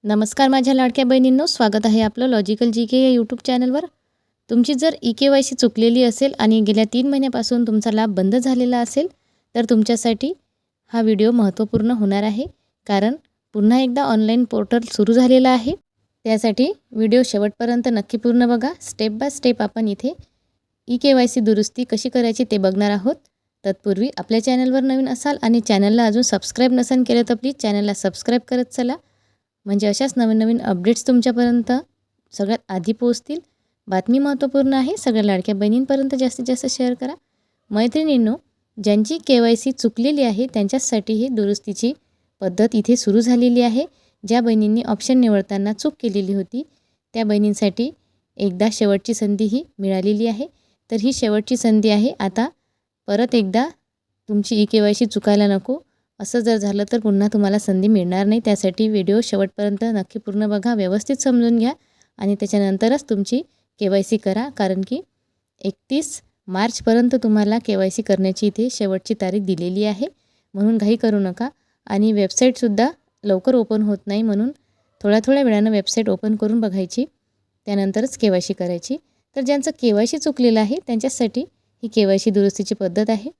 नमस्कार माझ्या लाडक्या बहिणींनो, स्वागत आहे आपलं लॉजिकल जी के या यूट्यूब चॅनलवर. तुमची जर ई-के-वाय-सी चुकलेली असेल आणि गेल्या 3 महिन्यापासून तुमचा लाभ बंद झालेला असेल, तर तुमच्यासाठी हा व्हिडिओ महत्त्वपूर्ण होणार आहे. कारण पुन्हा एकदा ऑनलाईन पोर्टल सुरू झालेलं आहे. त्यासाठी व्हिडिओ शेवटपर्यंत नक्की पूर्ण बघा. स्टेप बाय स्टेप आपण इथे ई-के-वाय-सी दुरुस्ती कशी करायची ते बघणार आहोत. तत्पूर्वी आपल्या चॅनलवर नवीन असाल आणि चॅनलला अजून सबस्क्राईब नसेल केलं तर प्लीज चॅनलला सबस्क्राईब करत चला. म्हणजे अशाच नवीन अपडेट्स तुमच्यापर्यंत सगळ्यात आधी पोहोचतील. बातमी महत्त्वपूर्ण आहे. सगळ्या लाडक्या बहिणींपर्यंत जास्तीत जास्त शेअर करा. मैत्रिणींनो, ज्यांची के-वाय-सी चुकलेली आहे त्यांच्यासाठी ही दुरुस्तीची पद्धत इथे सुरू झालेली आहे. ज्या बहिणींनी ऑप्शन निवडताना चूक केलेली होती त्या बहिणींसाठी एकदा शेवटची संधी ही मिळालेली आहे. तर ही शेवटची संधी आहे. आता परत एकदा तुमची ई-के-वाय-सी चुकायला नको. असं जर झालं तर पुन्हा तुम्हाला संधी मिळणार नाही. त्यासाठी व्हिडिओ शेवटपर्यंत नक्की पूर्ण बघा, व्यवस्थित समजून घ्या आणि त्याच्यानंतरच तुमची के-वाय-सी करा. कारण की 31 मार्चपर्यंत तुम्हाला के-वाय-सी करण्याची इथे शेवटची तारीख दिलेली आहे. म्हणून घाई करू नका. आणि वेबसाईटसुद्धा लवकर ओपन होत नाही, म्हणून थोड्या वेळानं वेबसाईट ओपन करून बघायची, त्यानंतरच के-वाय-सी करायची. तर ज्यांचं के-वाय-सी चुकलेलं आहे त्यांच्यासाठी ही के-वाय-सी दुरुस्तीची पद्धत आहे.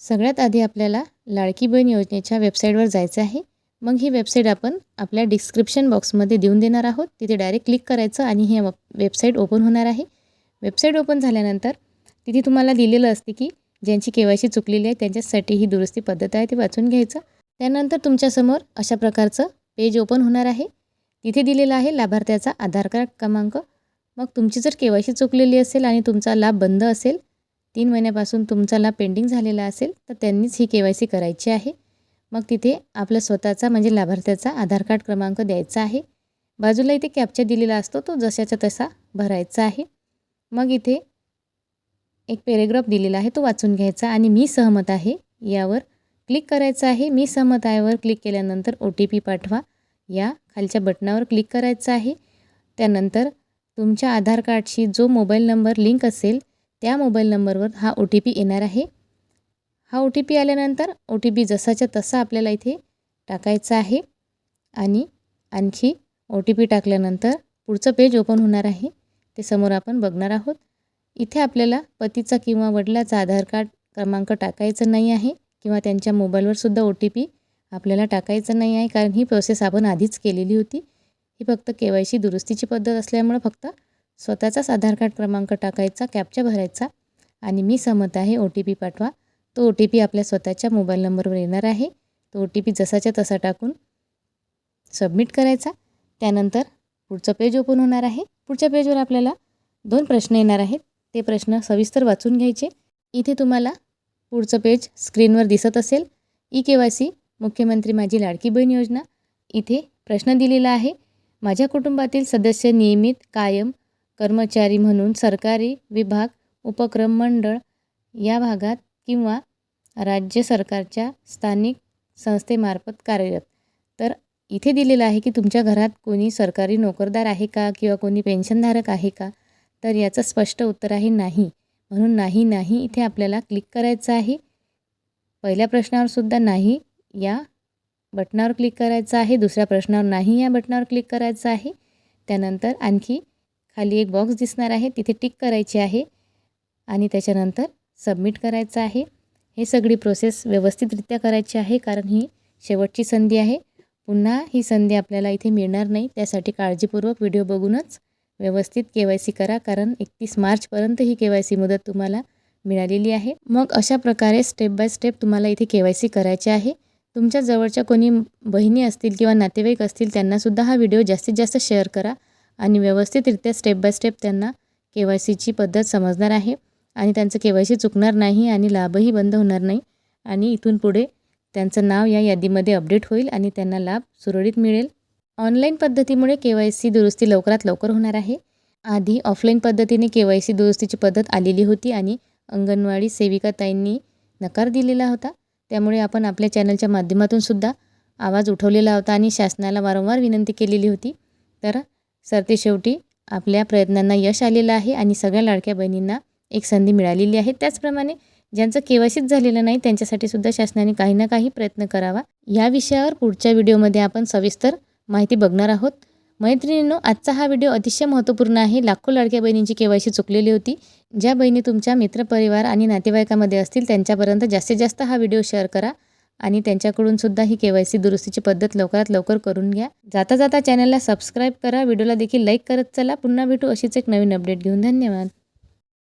सगळ्यात आधी आपल्याला लाडकी बहीण योजनेच्या वेबसाईटवर जायचं आहे. मग ही वेबसाईट आपण आपल्या डिस्क्रिप्शन बॉक्समध्ये देऊन देणार आहोत. तिथे डायरेक्ट क्लिक करायचं आणि ही वेबसाईट ओपन होणार आहे. वेबसाईट ओपन झाल्यानंतर तिथे तुम्हाला दिलेलं असते की ज्यांची के-वाय-सी चुकलेली आहे त्यांच्यासाठी ही दुरुस्ती पद्धत आहे, ते वाचून घ्यायचं. त्यानंतर तुमच्यासमोर अशा प्रकारचं पेज ओपन होणार आहे. तिथे दिलेलं आहे लाभार्थ्याचा आधार कार्ड क्रमांक. मग तुमची जर के-वाय-सी चुकलेली असेल आणि तुमचा लाभ बंद असेल, 3 महिन्यापासून तुमचा लाभ पेंडिंग झालेला असेल, तर त्यांनीच ही के-वाय-सी करायची आहे. मग तिथे आपला स्वतःचा म्हणजे लाभार्थ्याचा आधार कार्ड क्रमांक द्यायचा आहे. बाजूला इथे कॅप्चा दिलेला असतो, तो जशाचा तसा भरायचा आहे. मग इथे एक पॅराग्राफ दिलेला आहे, तो वाचून घ्यायचा आणि मी सहमत आहे यावर क्लिक करायचं आहे. मी सहमत आहेवर क्लिक केल्यानंतर OTP पाठवा या खालच्या बटनावर क्लिक करायचं आहे. त्यानंतर तुमच्या आधार कार्डशी जो मोबाईल नंबर लिंक असेल त्या मोबाईल नंबरवर हा OTP येणार आहे. हा OTP आल्यानंतर OTP जसाच्या तसा आपल्याला इथे टाकायचा आहे आणि आणखी OTP टाकल्यानंतर पुढचं पेज ओपन होणार आहे. ते समोर आपण बघणार आहोत. इथे आपल्याला पतीचा किंवा वडिलाचा आधार कार्ड क्रमांक टाकायचं नाही आहे किंवा त्यांच्या मोबाईलवर सुद्धा OTP आपल्याला टाकायचं नाही आहे, कारण ही प्रोसेस आपण आधीच केलेली होती. ही फक्त के-वाय-सी दुरुस्तीची पद्धत असल्यामुळं फक्त स्वतःचाच आधार कार्ड क्रमांक टाकायचा, कॅप्चा भरायचा आणि मी सहमत आहे OTP पाठवा. तो OTP आपल्या स्वतःच्या मोबाईल नंबरवर येणार आहे. तो OTP जसाच्या तसा टाकून सबमिट करायचा. त्यानंतर पुढचं पेज ओपन होणार आहे. पुढच्या पेजवर आपल्याला 2 प्रश्न येणार आहेत. ते प्रश्न सविस्तर वाचून घ्यायचे. इथे तुम्हाला पुढचं पेज स्क्रीनवर दिसत असेल. ई-के-वाय-सी मुख्यमंत्री माझी लाडकी बहीण योजना. इथे प्रश्न दिलेला आहे. माझ्या कुटुंबातील सदस्य नियमित कायम कर्मचारी म्हणून सरकारी विभाग, उपक्रम, मंडळ या भागात किंवा राज्य सरकारच्या स्थानिक संस्थेमार्फत कार्यरत. तर इथे दिलेलं आहे की तुमच्या घरात कोणी सरकारी नोकरदार आहे का किंवा कोणी पेन्शनधारक आहे का? तर याचं स्पष्ट उत्तर आहे नाही. म्हणून नाही इथे आपल्याला क्लिक करायचं आहे. पहिल्या प्रश्नावर सुद्धा नाही या बटनावर क्लिक करायचं आहे. दुसऱ्या प्रश्नावर नाही या बटनावर क्लिक करायचं आहे. त्यानंतर आणखी खाली एक बॉक्स दिसणार आहे, तिथे टिक करायची आहे आणि त्याच्यानंतर सबमिट करायचं आहे. हे सगळी प्रोसेस व्यवस्थितरित्या करायची आहे, कारण ही शेवटची संधी आहे. पुन्हा ही संधी आपल्याला इथे मिळणार नाही. त्यासाठी काळजीपूर्वक व्हिडिओ बघूनच व्यवस्थित के-वाय-सी करा, कारण 31 मार्चपर्यंत ही के-वाय-सी मुदत तुम्हाला मिळालेली आहे. मग अशा प्रकारे स्टेप बाय स्टेप तुम्हाला इथे के-वाय-सी करायची आहे. तुमच्या जवळच्या कोणी बहिणी असतील किंवा नातेवाईक असतील त्यांनासुद्धा हा व्हिडिओ जास्तीत जास्त शेअर करा आणि व्यवस्थितरित्या स्टेप बाय स्टेप त्यांना के-वाय-सीची पद्धत समजणार आहे आणि त्यांचं के-वाय-सी चुकणार नाही आणि लाभही बंद होणार नाही आणि इथून पुढे त्यांचं नाव या यादीमध्ये अपडेट होईल आणि त्यांना लाभ सुरळीत मिळेल. ऑनलाईन पद्धतीमुळे के-वाय-सी दुरुस्ती लवकरात लवकर होणार आहे. आधी ऑफलाईन पद्धतीने के-वाय-सी दुरुस्तीची पद्धत आलेली होती आणि अंगणवाडी सेविका ताईंनी नकार दिलेला होता. त्यामुळे आपण आपल्या चॅनलच्या माध्यमातून सुद्धा आवाज उठवलेला होता आणि शासनाला वारंवार विनंती केलेली होती. तर सरतेशेवटी आपल्या प्रयत्नांना यश आलेलं आहे आणि सगळ्या लाडक्या बहिणींना एक संधी मिळालेली आहे. त्याचप्रमाणे ज्यांचं के-वाय-सीच झालेलं नाही त्यांच्यासाठी सुद्धा शासनाने काही ना काही प्रयत्न करावा. या विषयावर पुढच्या व्हिडिओमध्ये आपण सविस्तर माहिती बघणार आहोत. मैत्रिणींनो, आजचा हा व्हिडिओ अतिशय महत्त्वपूर्ण आहे. लाखो लाडक्या बहिणींची KYC चुकलेली होती. ज्या बहिणी तुमच्या मित्रपरिवार आणि नातेवाईकामध्ये असतील त्यांच्यापर्यंत जास्तीत जास्त हा व्हिडिओ शेअर करा आणि त्यांच्याकडून सुद्धा ही KYC दुरुस्तीची पद्धत लवकरात लवकर करून घ्या. जाता जाता चॅनलला सबस्क्राईब करा, व्हिडिओला देखील लाईक करत चला. पुन्हा भेटू अशीच एक नवीन अपडेट घेऊन. धन्यवाद.